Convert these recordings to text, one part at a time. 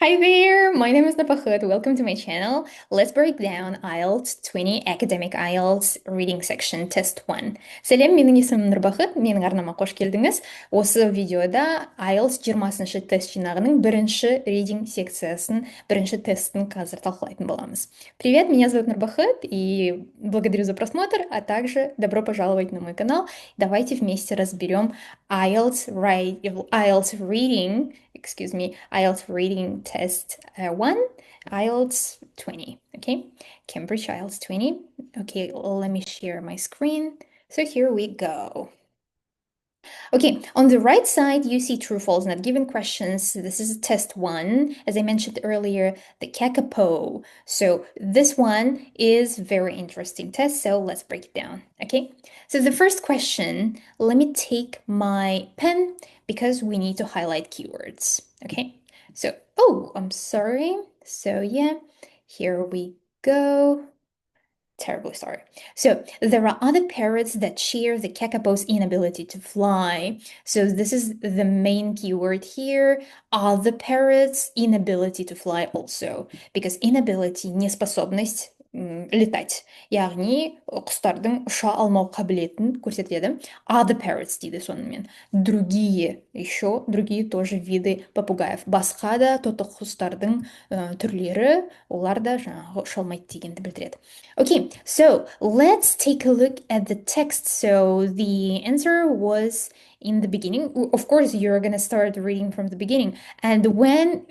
Hi there, my name is Napakhut. Welcome to my channel. Let's break down IELTS 20 Academic IELTS Reading Section Test 1. Сәлем, менің есімім Нұрбақыт, менің арнама қош келдіңіз. Осы видеода IELTS 20-шы тест жинағының бірінші reading секциясын, бірінші тестін қазір талқылайтын боламыз. Привет, меня зовут Нурбахыт, и благодарю за просмотр, а также добро пожаловать на мой канал. Давайте вместе разберем IELTS Reading, IELTS Reading Test 1, IELTS 20, okay? Cambridge IELTS 20. Okay, let me share my screen. So here we go. Okay, on the right side, you see true, false, not given questions. This is test 1. As I mentioned earlier, the kākāpõ. So this one is very interesting test, so let's break it down, okay? So the first question, let me take my pen because we need to highlight keywords, okay? So, oh, I'm sorry. So yeah, here we go. Terribly sorry. So there are other parrots that share the kākāpõ's inability to fly. So this is the main keyword here. Other parrots, inability to fly also. Because inability, неспособность летать. Яғни құстардың ұша алмау қабілетін көрсетеді. Other parrots дейді сонымен. Другие тоже виды попугаев. Басқа да тотық құстардың түрлері, олар да жаңағы ұша алмайды дегенді білдіреді. Okay, so let's take a look at the text. So the answer was in the beginning. Of course, you're gonna start reading from the beginning. And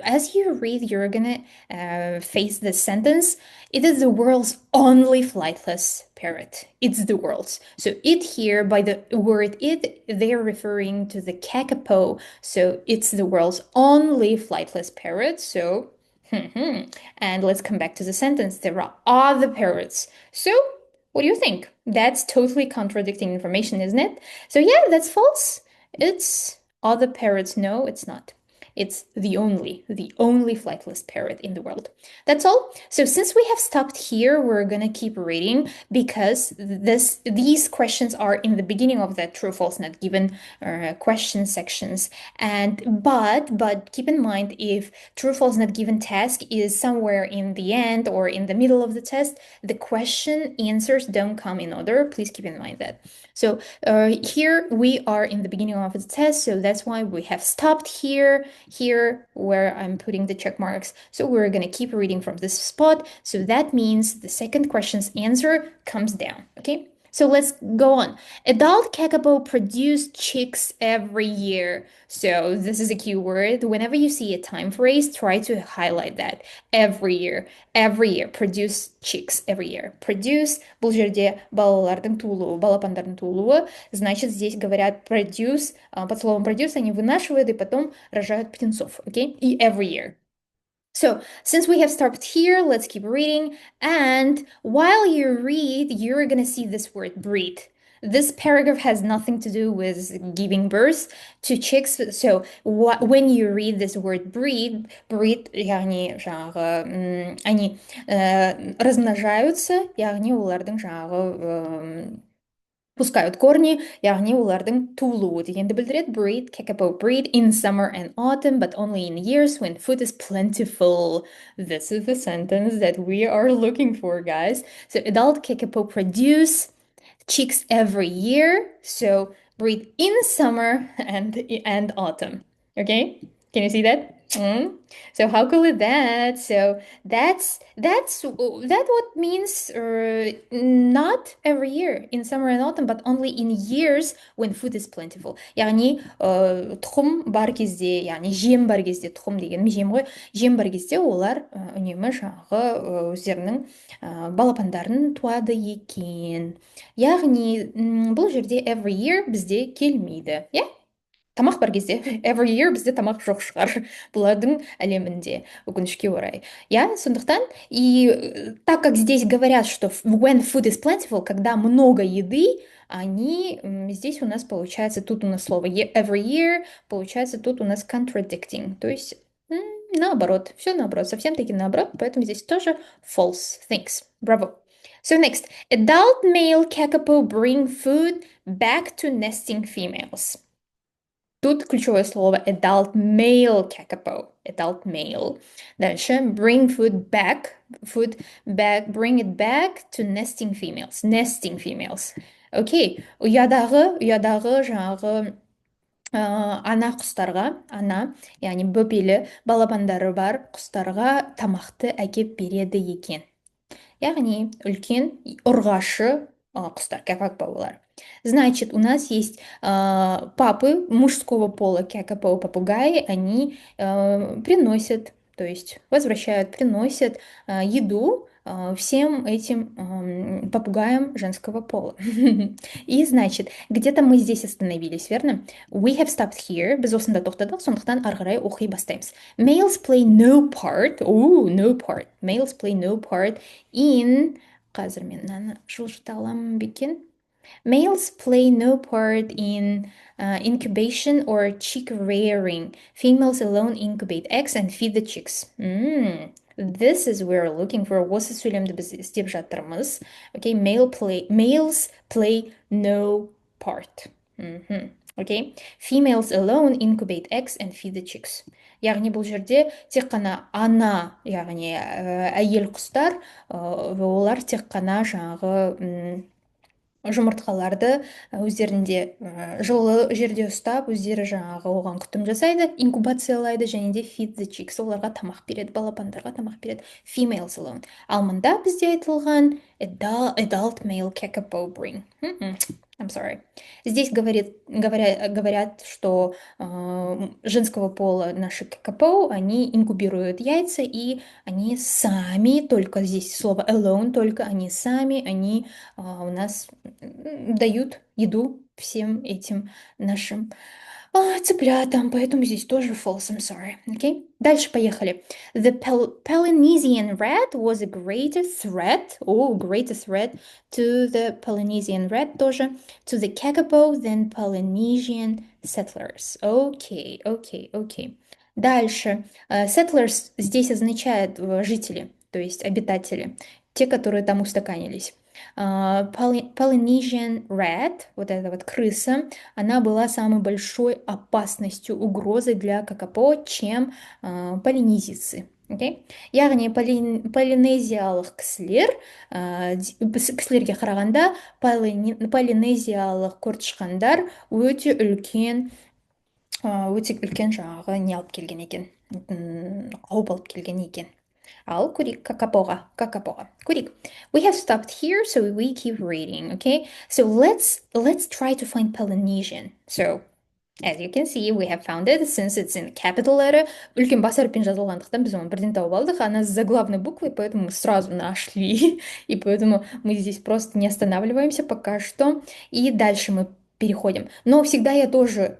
as you read, you're gonna face the sentence. It is the world's only flightless parrot. It's the world's. So it here, by the word it, they're referring to the kākāpõ. So it's the world's only flightless parrot. So and let's come back to the sentence. There are other parrots. So, what do you think? That's totally contradicting information, isn't it? So yeah, that's false. It's other parrots. No, it's not. It's the only flightless parrot in the world. That's all. So since we have stopped here, we're gonna keep reading because these questions are in the beginning of the true, false, not given question sections. But keep in mind, if true, false, not given task is somewhere in the end or in the middle of the test, the question answers don't come in order. Please keep in mind that. So here we are in the beginning of the test, so that's why we have stopped here where I'm putting the check marks. So we're going to keep reading from this spot. So that means the second question's answer comes down, okay? So let's go on. Adult kākāpõ produce chicks every year. So this is a keyword. Whenever you see a time phrase, try to highlight that. Every year, produce chicks every year. Produce, бұл жерде балалардың туулуы, балапандардың туулуы. Значит, здесь говорят produce, под словом produce они вынашивают и потом рожают птенцов, okay? И every year. So, since we have stopped here, let's keep reading. And while you read, you're gonna see this word breed. This paragraph has nothing to do with giving birth to chicks. So, when you read this word breed, яғни жаңағы они размножаются, яғни олардың жаңағы пускают корни, яғни олардың туылуы дегенді білдіреді. Breed, kākāpõ breed in summer and autumn, but only in years when food is plentiful. This is the sentence that we are looking for, guys. So adult kākāpõ produce chicks every year. So breed in summer and autumn. Okay? Can you see that? So how cool is that? So that's what means not every year in summer and autumn, but only in years when food is plentiful. яғни тұқым бар кезде, яғни жем бар кезде, тұқым деген жем ғой, жем бар кезде олар үнемі жаңағы өздерінің балапандарын туады екен. Яғни бұл жерде every year бізде келмейді, иә? Тамақ бар кезде, every year бізде тамақ жоқ шығар бұлардың әлемінде, өкінішке орай. Я, сондықтан, и так как здесь говорят, что when food is plentiful, когда много еды, здесь у нас получается, тут у нас слово every year, получается тут у нас contradicting, то есть наоборот, все наоборот, совсем-таки наоборот, поэтому здесь тоже false. Thanks, bravo. So next, adult male kākāpõ bring food back to nesting females. Тут ключевое слово adult male kākāpõ. Adult male. Дальше bring food back, bring it back to nesting females. Nesting females. Окей, ұядағы жаңағы ана құстарға, яғни бөпелі балапандары бар құстарға тамақты әкеп береді екен. Яғни үлкен ұрғашы құстар, kākāpõлар. Значит, у нас есть папы мужского пола kākāpõ попугаи, они приносят, то есть возвращают, приносят еду всем этим попугаям женского пола. И, значит, где-то мы здесь остановились, верно? We have stopped here. Біз осында тоқтадық, сондықтан ары қарай оқи бастаймыз. Males play no part. No part. Males play no part in... Қазір мен мынаны жылжыта аламын бекен. Males play no part in incubation or chick rearing. Females alone incubate eggs and feed the chicks. This is we're looking for. Осы сөйлемді біз істеп жатырмыз. Okay, males play no part. Okay, females alone incubate eggs and feed the chicks. Яғни бұл жерде тек қана ана, яғни әйел құстар, олар тек қана жаңағы жұмыртқаларды өздерінде жылы жерде ұстап, өздері жаңағы оған күтім жасайды, инкубациялайды, және де feed the chicks, оларға тамақ береді, балапандарға тамақ береді. Females alone. Ал мында бізде айтылған adult male kākāpõ bring. I'm sorry. Здесь говорят, что женского пола наши kākāpõ, они инкубируют яйца, и они сами, только здесь слово alone, только они сами, они у нас дают еду всем этим нашим цыплятам, поэтому здесь тоже false, I'm sorry. Okay? Дальше поехали. The Polynesian rat was a greater threat, greater threat to the Polynesian rat тоже, to the kākāpõ than Polynesian settlers. Окей. Дальше. Settlers здесь означает жители, то есть обитатели, те, которые там устаканились. Polynesian rat, вот эта вот крыса, она была самой большой опасностью, угрозой для kākāpõ, чем полинезийцы. Okay? Яғни полинезиялық кісілерге қарағанда полинезиялық көртышқандар өте үлкен жаңағы не алып келген екен, қауіп алып келген екен. Ал көрейік kākāpõға. Көрейік. We have stopped here, so we keep reading, okay? So let's try to find Polynesian. So, as you can see, we have found it, since it's in capital letter. Үлкен бас әріппен жазылғандықтан біз оны бірден тауып алдық. Она с заглавной буквой, поэтому мы сразу нашли. И поэтому мы здесь просто не останавливаемся пока что. И дальше мы переходим. Но всегда я тоже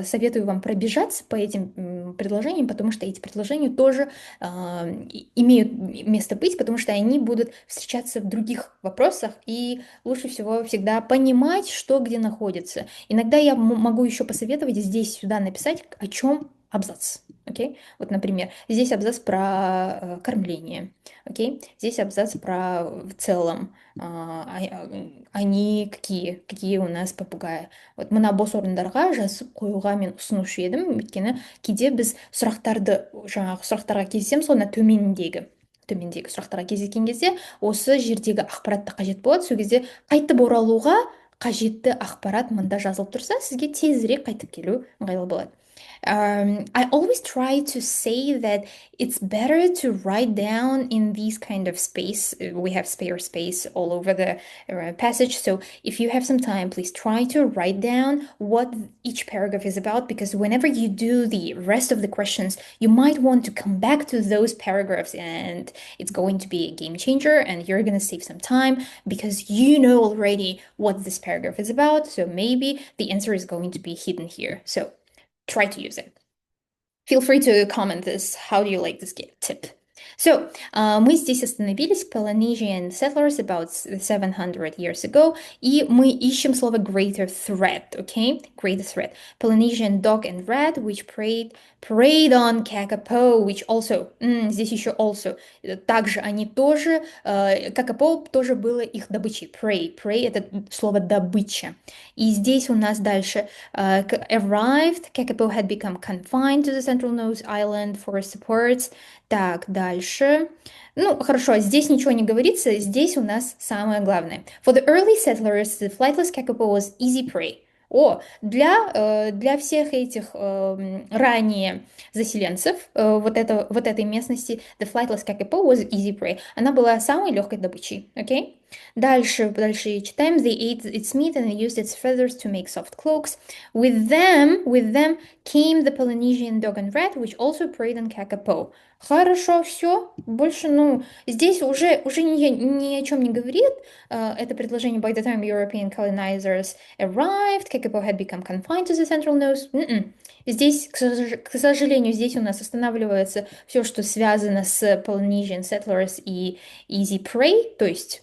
советую вам пробежаться по этим предложениям, потому что эти предложения тоже имеют место быть, потому что они будут встречаться в других вопросах, и лучше всего всегда понимать, что где находится. Иногда я могу еще посоветовать здесь сюда написать, о чем абзац. Okay? Вот, например, здесь абзац про кормление. Okay? Здесь абзац про в целом. Они какие у нас попугаи. Вот мына бос орындарға жазып қоюға мен ұсынушы едім, өйткені кейде біз сұрақтарға кездесеміз, соны төмендегі сұрақтарға кездескен кезде осы жердегі ақпаратты қажет болады. Сол кезде қайтып оралуға қажетті ақпарат мында жазылып тұрса, сізге тезірек қайтып келу ыңғайлы болады. I always try to say that it's better to write down in these kind of space. We have spare space all over the passage. So if you have some time, please try to write down what each paragraph is about, because whenever you do the rest of the questions, you might want to come back to those paragraphs, and it's going to be a game changer, and you're going to save some time because you know already what this paragraph is about. So maybe the answer is going to be hidden here. So try to use it. Feel free to comment this. How do you like this tip? So, мы здесь остановились, Polynesian settlers about 700 years ago, и мы ищем слово greater threat, okay? Greater threat. Polynesian dog and rat, which preyed on kākāpõ, which also, здесь еще also, также они тоже, kākāpõ тоже было их добычей, prey это слово добыча. И здесь у нас дальше arrived, kākāpõ had become confined to the central nose island for supports. Так, дальше. Ну, хорошо, здесь ничего не говорится, здесь у нас самое главное. For the early settlers, the flightless kākāpõ was easy prey. Для всех этих ранее заселенцев вот этой местности, the flightless kākāpõ was easy prey. Она была самой легкой добычей, окей? Дальше читаем. They ate its meat and used its feathers to make soft cloaks. With them came the Polynesian dog and rat, which also preyed on kākāpõ. Хорошо, все. Больше, здесь уже ни о чем не говорит. Это предложение by the time European colonizers arrived, kākāpõ had become confined to the central nose. Здесь, к сожалению, здесь у нас останавливается все, что связано с Polynesian settlers и easy prey, то есть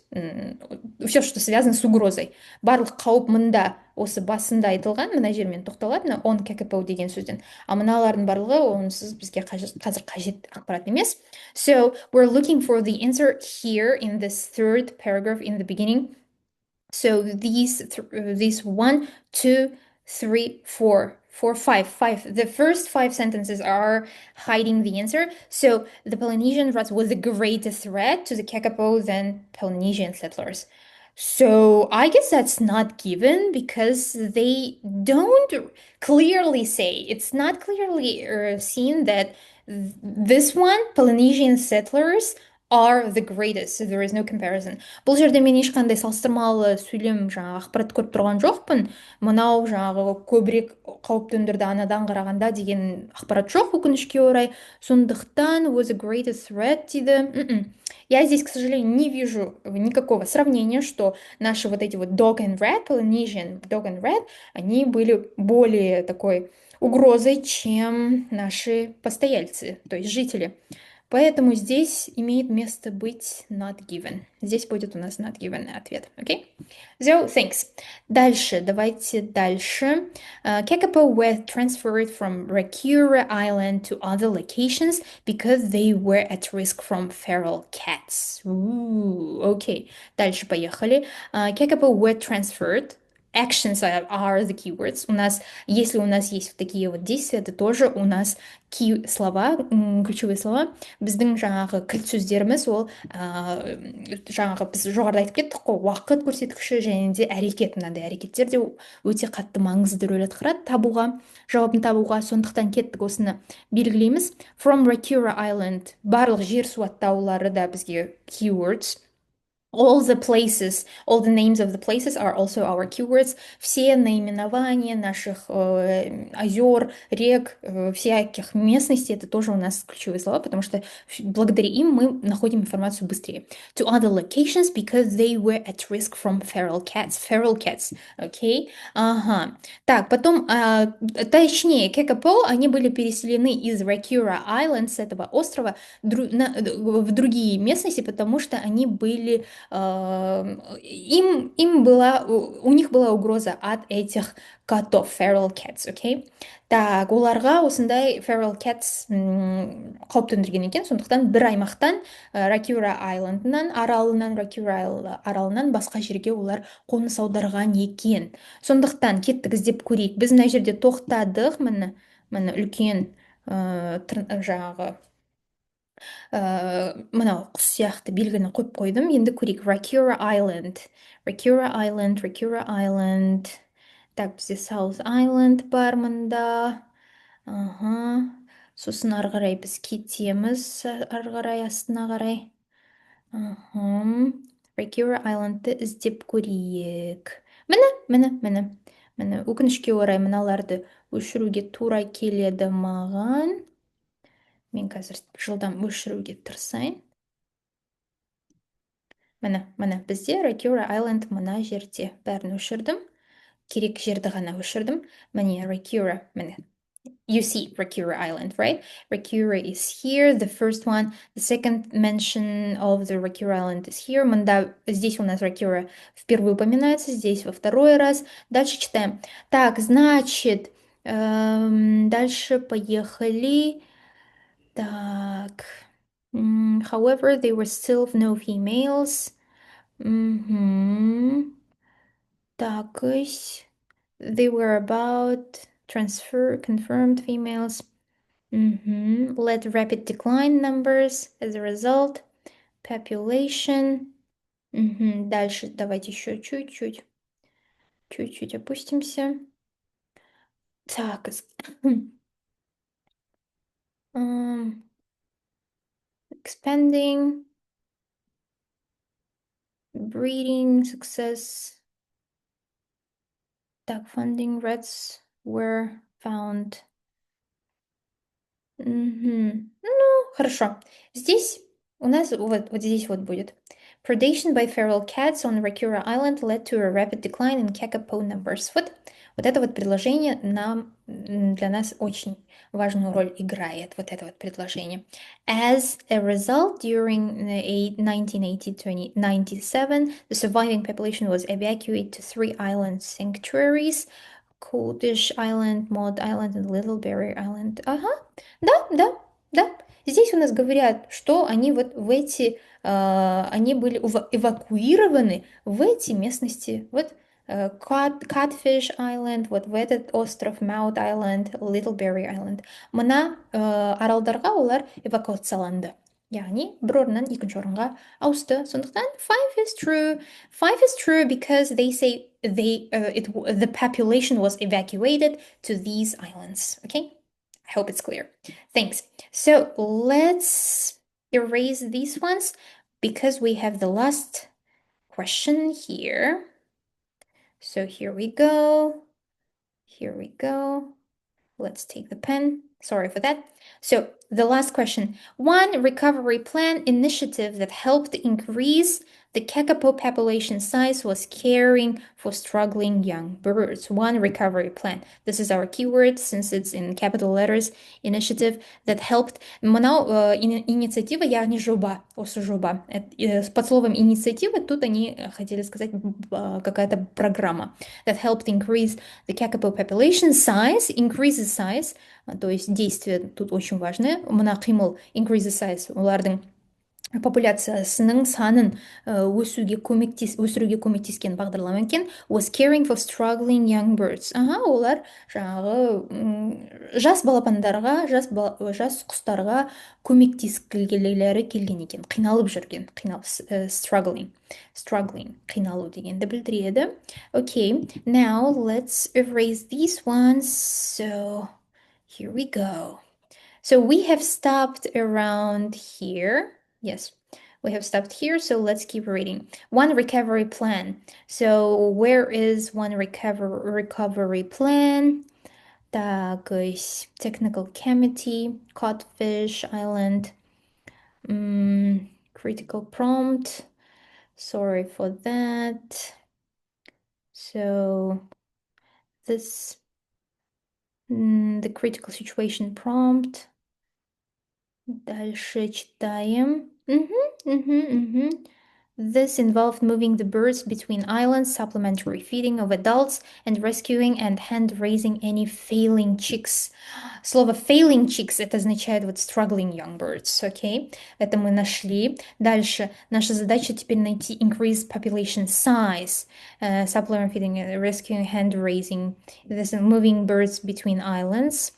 все, что связано с угрозой. Барлық қауіп мында осы басында айтылған, мына жермен тоқталады, on kākāpõ деген сөзден. А мыналардың барлығы онсыз бізге қазір қажет ақпарат емес. So, we're looking for the answer here in this third paragraph in the beginning. So, these 1, 2, 3, 4, 5. The first 5 sentences are hiding the answer. So, the Polynesian rats was a greater threat to the kākāpõ than Polynesian settlers. So I guess that's not given because they don't clearly say, it's not clearly seen that this one, Polynesian settlers, are the greatest. So there is no comparison. Бұл жерде мен ешқандай салыстырмалы сөйлем ақпарат көріп тұрған жоқпын. Мынау көбірек қауіп төндірді анадан қарағанда деген ақпарат жоқ, өкінішке орай. Сондықтан was a greater threat дейді. Я здесь, к сожалению, не вижу никакого сравнения, что наши вот эти вот dog and rat, Polynesian dog and rat, они были более такой угрозой, чем наши постояльцы, то есть жители. Поэтому здесь имеет место быть not given. Здесь будет у нас not given ответ, окей? So, thanks. Давайте дальше. Kākāpõ were transferred from Rakura Island to other locations because they were at risk from feral cats. Окей. Дальше поехали. Kākāpõ were transferred. Actions are the keywords. Если у нас есть вот такие вот действия, это тоже у нас слова, ключевые слова. Біздің кілт сөздеріміз ол біз жоғарыда айтып кеттік қой, уақыт көрсеткіші және де әрекет. Мынандай әрекеттер де өте қатты маңызды рөл атқарады жауабын табуға. Сондықтан кеттік осыны белгілейміз. From Rakura Island, барлық жер су аттаулары да бізге keywords. All the names of the places are also our keywords. Все наименования наших озер, рек, всяких местностей, это тоже у нас ключевые слова, потому что благодаря им мы находим информацию быстрее. To other locations because they were at risk from feral cats. Feral cats, окей? Ага. Так, потом, точнее, kākāpõ, они были переселены из Rakura Island, с этого острова, в другие местности, потому что они были у них была угроза от этих котов, feral cats, окей? Так, оларға осындай feral cats қауіп төндірген екен, сондықтан бір аймақтан, Rakura Island'нан, Rakura аралынан басқа жерге олар қоныс аударған екен. Сондықтан кеттік іздеп көрейік. Біз мына жерде тоқтадық, міне үлкен мынау құс сияқты белгіні қойып қойдым. Енді көрейік. Rakura Island. Так, бізде South Island бар мында. Сосын ары қарай біз кетеміз. Ары қарай, астына қарай. Rakura Island'ты іздеп көрейік. Міне. Өкінішке орай мыналарды өшіруге тура келеді маған. Мен қазір жылдам өшіруге тырысайын. Міне, бізде Rakura Island мына жерде. Бәрін өшірдім. Керек жерді ғана өшірдім. Міне, Rakura, міне. you see Rakura Island, right? Rakura is here, the first one. The second mention of the Rakura Island is here. Здесь у нас Rakura впервые упоминается, здесь во второй раз. Дальше читаем. Так, значит, дальше поехали. Так. However, there were still no females. Так, they were about transfer confirmed females. Led rapid decline numbers as a result. Population. Дальше давайте еще чуть-чуть. Чуть-чуть опустимся. Так. Expanding. Breeding success. Так, funding rats were found. Ну, хорошо. Здесь у нас вот здесь вот будет. Predation by feral cats on Rakura Island led to a rapid decline in kākāpõ numbers. Вот это вот предложение для нас очень важную роль играет. Вот это вот предложение. As a result, during 1980-1997, the surviving population was evacuated to 3 island sanctuaries. Coldfish Island, Mod Island and Little Barrier Island. Ага, да. Здесь у нас говорят, что они вот в эти, они были эвакуированы в эти местности. Вот Catfish Island, вот в этот остров Mount Island, Little Barrier Island. Мына аралдарға олар эвакуацияланды. Яғни бір орыннан екінші орынға ауысты. Сондықтан 5 is true. 5 is true because they say the population was evacuated to these islands. Okay? I hope it's clear. Thanks. So let's erase these ones because we have the last question here. So here we go. Let's take the pen. Sorry for that. So the last question. One recovery plan initiative that helped increase the kākāpõ population size was caring for struggling young birds. One recovery plan. This is our keyword since it's in capital letters. Initiative that helped. Мынау инициатива, яғни жоба, осы жоба. Под словом инициатива тут они хотели сказать какая-то программа. That helped increase the kākāpõ population size. Increases size. То есть действие тут очень важное. Мына қимыл increase the size. Олардың популяциясының санын өсіруге көмектескен бағдарлама екен. Was caring for struggling young birds. Олар жаңағы жас балапандарға, жас құстарға көмектескілері келген екен. Қиналып жүрген. Struggling, қиналу дегенді білдіреді. Okay, now let's erase these ones. So here we go. So we have stopped around here. Yes, we have stopped here, so let's keep reading. One recovery plan. So where is one recovery plan? Так, technical committee, Codfish Island, critical prompt. Sorry for that. So this, the critical situation prompt. Дальше читаем. This involved moving the birds between islands, supplementary feeding of adults, and rescuing and hand-raising any failing chicks. Слово failing chicks это означает вот struggling young birds, окей? Это мы нашли. Дальше наша задача теперь найти increase population size, supplementary feeding, rescuing, hand-raising, this moving birds between islands.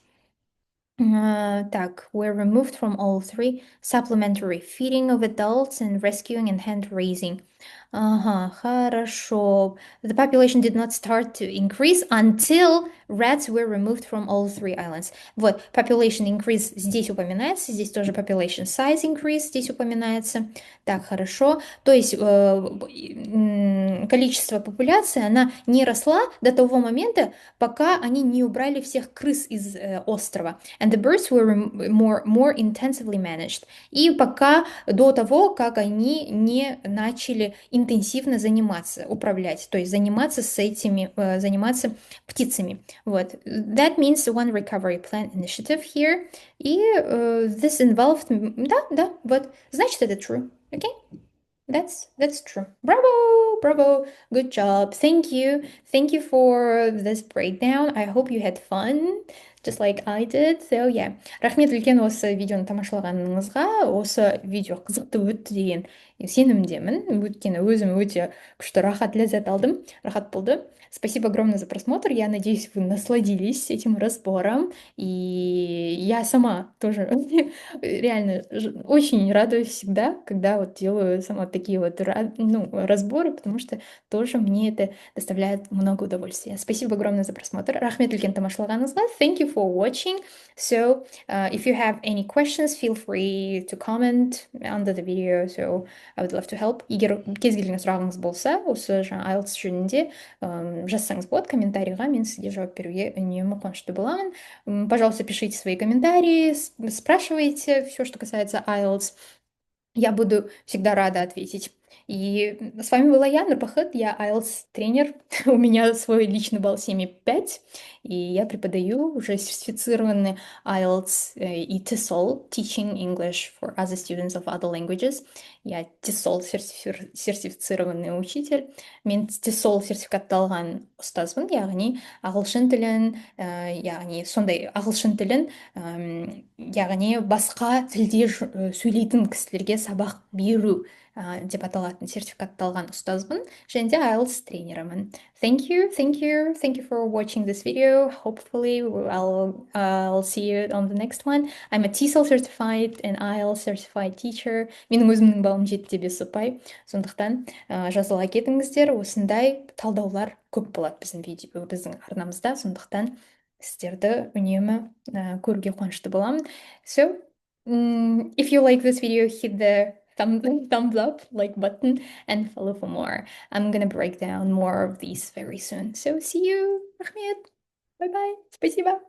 Так, were removed from all 3. Supplementary feeding of adults and rescuing and hand-raising. Хорошо. The population did not start to increase until rats were removed from all 3 islands. Вот, population increase здесь упоминается, здесь тоже population size increase здесь упоминается. Так, хорошо. То есть количество популяции, она не росла до того момента, пока они не убрали всех крыс из острова. And the birds were more intensively managed. И пока до того, как они не начали интенсивно заниматься, управлять, то есть заниматься с этими, заниматься птицами. Вот. That means one recovery plan initiative here. И this involved... Да, вот. Значит, это true. Okay? That's true. Bravo, good job. Thank you for this breakdown. I hope you had fun, just like I did. So yeah. Рахмет үлкен осы видеоны тамашалағаныңызға. Осы видео қызықты өтті деген сенімдемін. Өйткені өзім өте күшті рахат ләззат алдым. Рахат болды. Спасибо огромное за просмотр. Я надеюсь, вы насладились этим разбором. И я сама тоже реально очень радуюсь всегда, когда вот делаю сама такие вот разборы, потому что тоже мне это доставляет много удовольствия. Спасибо огромное за просмотр. Рахмет үлкен тамашалағаныңызға. Thank you for watching. So, if you have any questions, feel free to comment under the video. So, I would love to help. Егер кез келген сұрағыңыз болса, осы жаңа IELTS жөнінде жазсаңыз болады комментарийға, мен сізге жауап беруге үнемі қуанышты боламын. Пожалуйста, пишите свои комментарии, спрашивайте все, что касается IELTS. Я буду всегда рада ответить. И с вами была я, Нурбахыт, я IELTS-тренер. У меня свой личный балл 7,5, и я преподаю уже сертифицированный IELTS и TESOL, Teaching English for Other Students of Other Languages. Я TESOL-сертифицированный учитель. Мен TESOL-сертификатталған ұстазбын, яғни ағылшын тілін, яғни сондай ағылшын тілін, яғни басқа тілде сөйлейтін кісілерге сабақ беру деп аталатын сертификатталған ұстазбын, және де IELTS тренерімін. Thank you for watching this video. Hopefully I'll see you on the next one. I'm a TESOL certified and IELTS certified teacher. Менің өзімнің балым 7,5 ұпай. Сондықтан жазыла кетіңіздер. Осындай талдаулар көп болады біздің арнамызда. Сондықтан сіздерді үнемі көруге қуанышты боламын. So, if you like this video, hit the thumbs up, like button, and follow for more. I'm gonna break down more of these very soon. So see you, Ahmed. Bye bye. Спасибо.